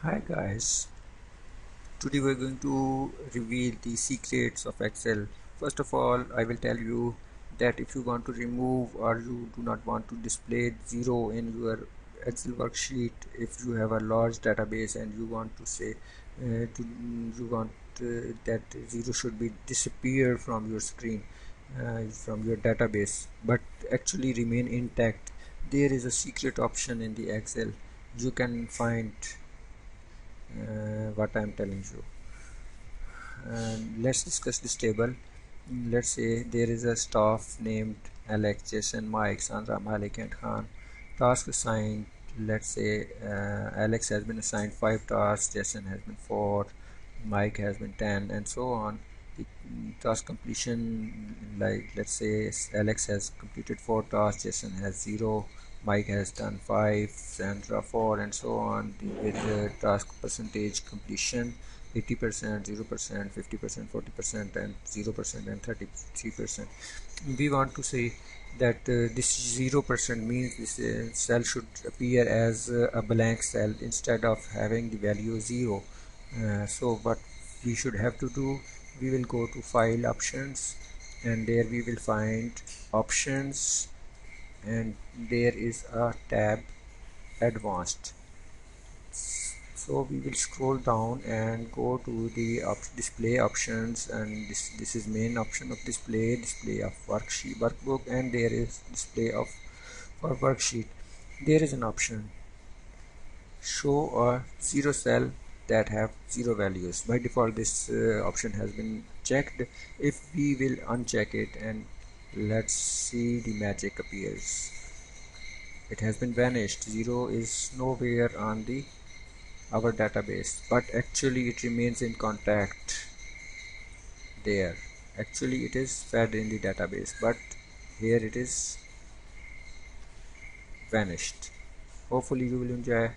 Hi guys, today we're going to reveal the secrets of Excel. First of all, I will tell you that if you want to remove or you do not want to display zero in your Excel worksheet, if you have a large database and you want to say you want that zero should be disappear from your screen, from your database, but actually remain intact, there is a secret option in the Excel. You can find what I'm telling you. And let's discuss this table. Let's say there is a staff named Alex, Jason, Mike, Sandra, Malik, and Khan. Task assigned. Let's say Alex has been assigned 5 tasks, Jason has been 4, Mike has been 10, and so on. The task completion, like let's say Alex has completed 4 tasks, Jason has 0, Mike has done 5, Sandra 4, and so on. With the task percentage completion, 80%, 0%, 50%, 40%, and 0% and 33%. We want to say that this 0% means this cell should appear as a blank cell instead of having the value 0. So what we should have to do, we will go to file options, and there we will find options, and there is a tab advanced. So we will scroll down and go to the display options, and this is main option of display of worksheet workbook, and there is display of for worksheet. There is an option show a zero cell that have zero values. By default this option has been checked. If we will uncheck it, and let's see, the magic appears. It has been vanished. Zero is nowhere on the our database, but actually it remains in contact there. Actually it is fed in the database, but here it is vanished. Hopefully you will enjoy